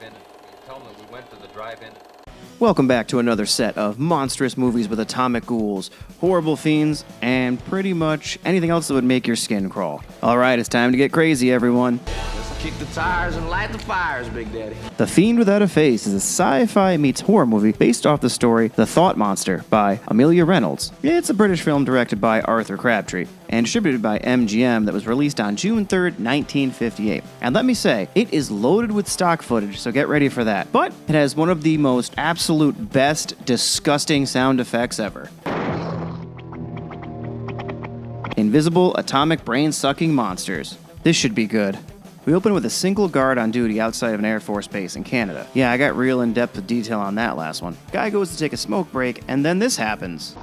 drive-in. Tell them that we went to the drive-in. Welcome back to another set of monstrous movies with atomic ghouls, horrible fiends, and pretty much anything else that would make your skin crawl. Alright, it's time to get crazy, everyone. Let's kick the tires and light the fires, Big Daddy. The Fiend Without a Face is a sci-fi meets horror movie based off the story The Thought Monster by Amelia Reynolds. It's a British film directed by Arthur Crabtree and distributed by MGM that was released on June 3rd, 1958. And let me say, it is loaded with stock footage, so get ready for that. But it has one of the most absolute best disgusting sound effects ever. Invisible atomic brain-sucking monsters. This should be good. We open with a single guard on duty outside of an Air Force base in Canada. Yeah, I got real in-depth with detail on that last one. Guy goes to take a smoke break, and then this happens.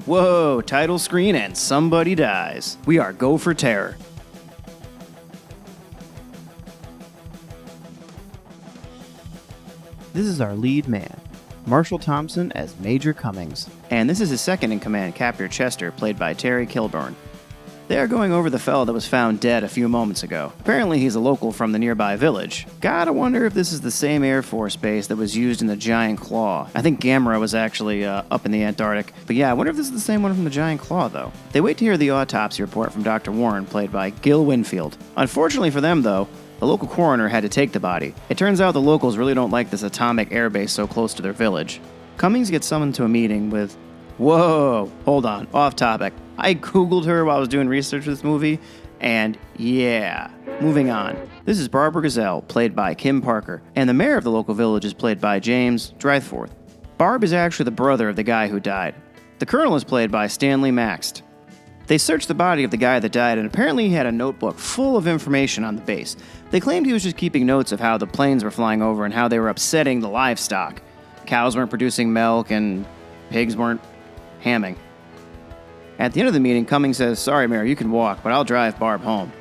Whoa, title screen and somebody dies. We are go for terror. This is our lead man, Marshall Thompson as Major Cummings. And this is his second in command, Captain Chester, played by Terry Kilburn. They are going over the fellow that was found dead a few moments ago. Apparently he's a local from the nearby village. Gotta wonder if this is the same Air Force base that was used in the Giant Claw. I think Gamera was actually up in the Antarctic. But yeah, I wonder if this is the same one from the Giant Claw, though. They wait to hear the autopsy report from Dr. Warren, played by Gil Winfield. Unfortunately for them, though, the local coroner had to take the body. It turns out the locals really don't like this atomic airbase so close to their village. Cummings gets summoned to a meeting with... Whoa, hold on, off topic. I googled her while I was doing research for this movie, and yeah. Moving on. This is Barbara Gazelle, played by Kim Parker, and the mayor of the local village is played by James Dryforth. Barb is actually the brother of the guy who died. The colonel is played by Stanley Maxt. They searched the body of the guy that died, and apparently he had a notebook full of information on the base. They claimed he was just keeping notes of how the planes were flying over and how they were upsetting the livestock. Cows weren't producing milk, and pigs weren't hamming. At the end of the meeting, Cummings says, "Sorry, Mayor, you can walk, but I'll drive Barb home."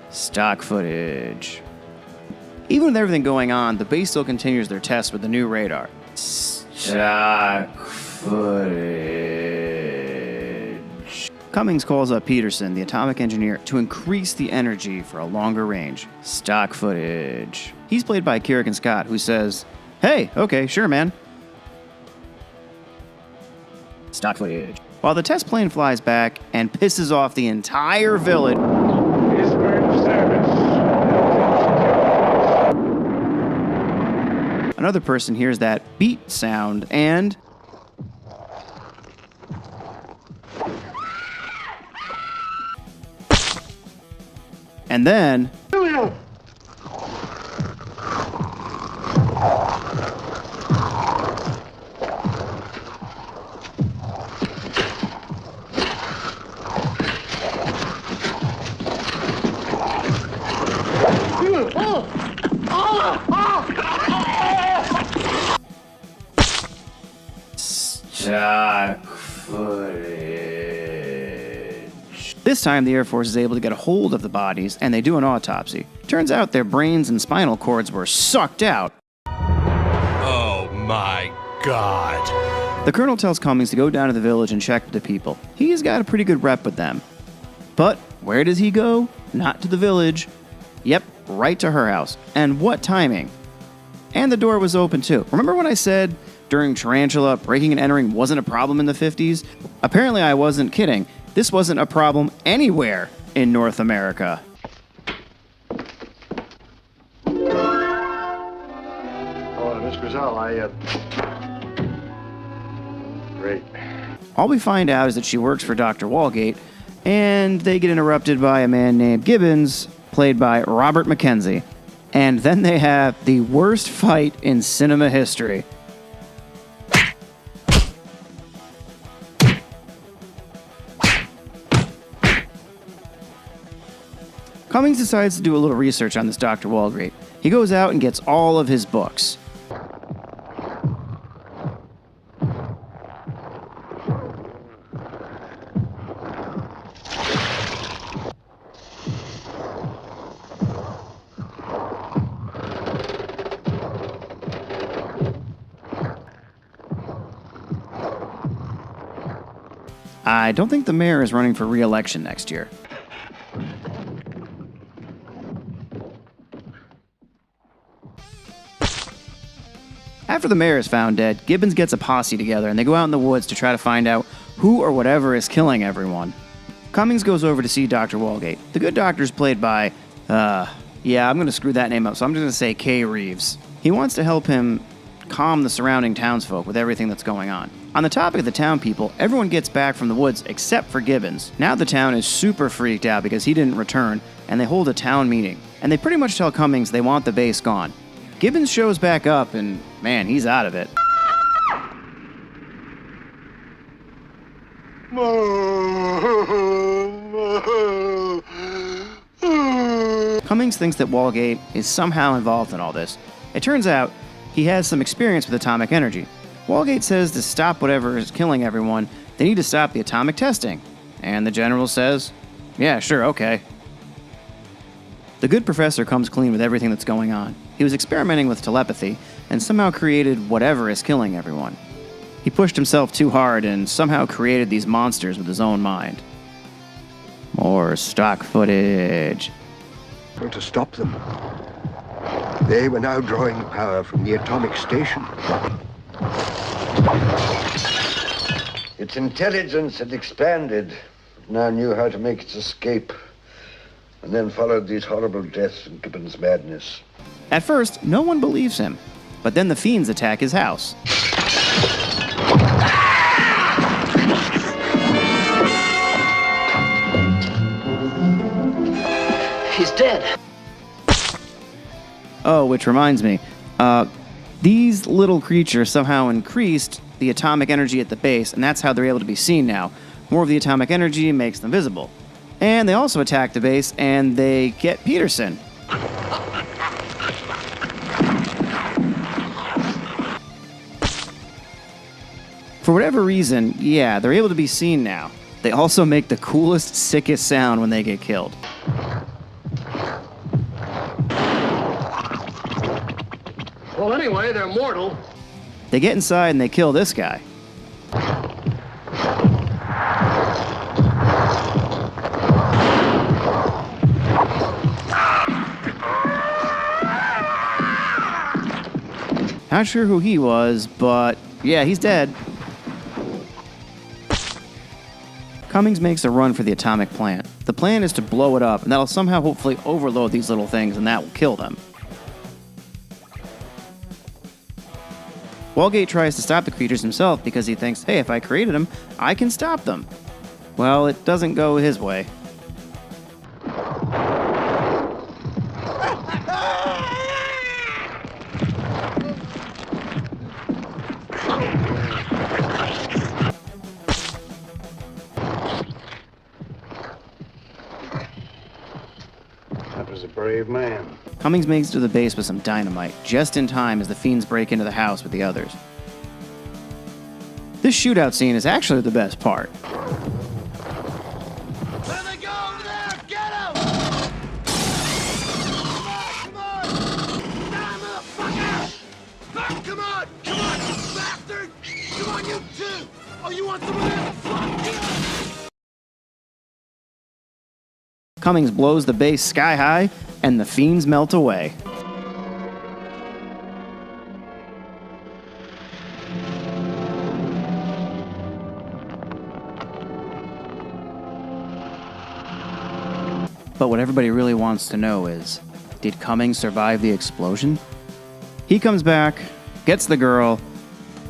Stock footage. Even with everything going on, the base still continues their tests with the new radar. Stock footage. Cummings calls up Peterson, the atomic engineer, to increase the energy for a longer range. Stock footage. He's played by Kerrigan Scott, who says, "Hey, okay, sure, man." Stock footage. While the test plane flies back and pisses off the entire village. Another person hears that beat sound and... And then... Stock footage. This time, the Air Force is able to get a hold of the bodies, and they do an autopsy. Turns out their brains and spinal cords were sucked out. Oh my God. The colonel tells Cummings to go down to the village and check with the people. He's got a pretty good rep with them. But where does he go? Not to the village. Yep, right to her house. And what timing? And the door was open too. Remember when I said during Tarantula, breaking and entering wasn't a problem in the 50s? Apparently I wasn't kidding. This wasn't a problem anywhere in North America. Oh, Miss Griselle, Great. All we find out is that she works for Dr. Walgate, and they get interrupted by a man named Gibbons, played by Robert McKenzie. And then they have the worst fight in cinema history. Cummings decides to do a little research on this Dr. Walgate. He goes out and gets all of his books. I don't think the mayor is running for re-election next year. After the mayor is found dead, Gibbons gets a posse together and they go out in the woods to try to find out who or whatever is killing everyone. Cummings goes over to see Dr. Walgate. The good doctor's played by, I'm going to screw that name up, so I'm just going to say Kay Reeves. He wants to help him calm the surrounding townsfolk with everything that's going on. On the topic of the town people, everyone gets back from the woods except for Gibbons. Now the town is super freaked out because he didn't return, and they hold a town meeting. And they pretty much tell Cummings they want the base gone. Gibbons shows back up, and man, he's out of it. Cummings thinks that Walgate is somehow involved in all this. It turns out he has some experience with atomic energy. Walgate says to stop whatever is killing everyone, they need to stop the atomic testing. And the general says, yeah, sure, okay. The good professor comes clean with everything that's going on. He was experimenting with telepathy and somehow created whatever is killing everyone. He pushed himself too hard and somehow created these monsters with his own mind. More stock footage. To stop them. They were now drawing power from the atomic station. Its intelligence had expanded, now knew how to make its escape, and then followed these horrible deaths in Gibbons' madness. At first, no one believes him, but then the fiends attack his house. He's dead. Oh, which reminds me, these little creatures somehow increased the atomic energy at the base, and that's how they're able to be seen now. More of the atomic energy makes them visible. And they also attack the base, and they get Peterson. For whatever reason, yeah, they're able to be seen now. They also make the coolest, sickest sound when they get killed. Well, anyway, they're mortal. They get inside and they kill this guy. Not sure who he was, but yeah, he's dead. Cummings makes a run for the atomic plant. The plan is to blow it up, and that'll somehow hopefully overload these little things, and that will kill them. Walgate tries to stop the creatures himself because he thinks, hey, if I created them, I can stop them. Well, it doesn't go his way. That was a brave man. Cummings makes it to the base with some dynamite, just in time as the fiends break into the house with the others. This shootout scene is actually the best part. There they go over there! Get him! Come on! Die, motherfucker! Come on! Come on, you bastard! Come on, you too! Oh, you want some of that? Fuck you! Cummings blows the base sky high, and the fiends melt away. But what everybody really wants to know is, did Cummings survive the explosion? He comes back, gets the girl,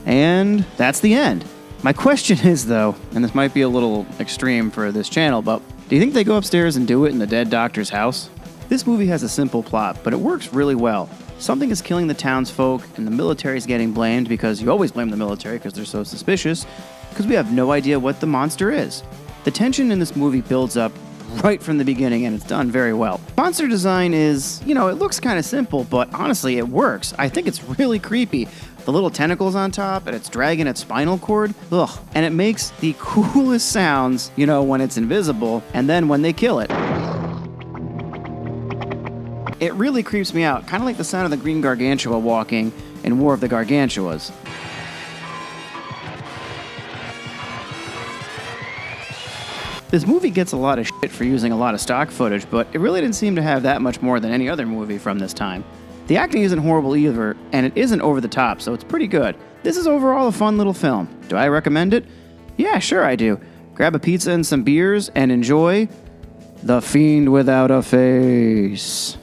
and that's the end. My question is, though, and this might be a little extreme for this channel, but do you think they go upstairs and do it in the dead doctor's house? This movie has a simple plot, but it works really well. Something is killing the townsfolk, and the military is getting blamed because you always blame the military because they're so suspicious, because we have no idea what the monster is. The tension in this movie builds up right from the beginning, and it's done very well. Monster design is, it looks kind of simple, but honestly, it works. I think it's really creepy. The little tentacles on top, and it's dragging its spinal cord. Ugh. And it makes the coolest sounds, when it's invisible, and then when they kill it. It really creeps me out, kind of like the sound of the green gargantua walking in War of the Gargantuas. This movie gets a lot of shit for using a lot of stock footage, but it really didn't seem to have that much more than any other movie from this time. The acting isn't horrible either, and it isn't over the top, so it's pretty good. This is overall a fun little film. Do I recommend it? Yeah, sure I do. Grab a pizza and some beers and enjoy The Fiend Without a Face.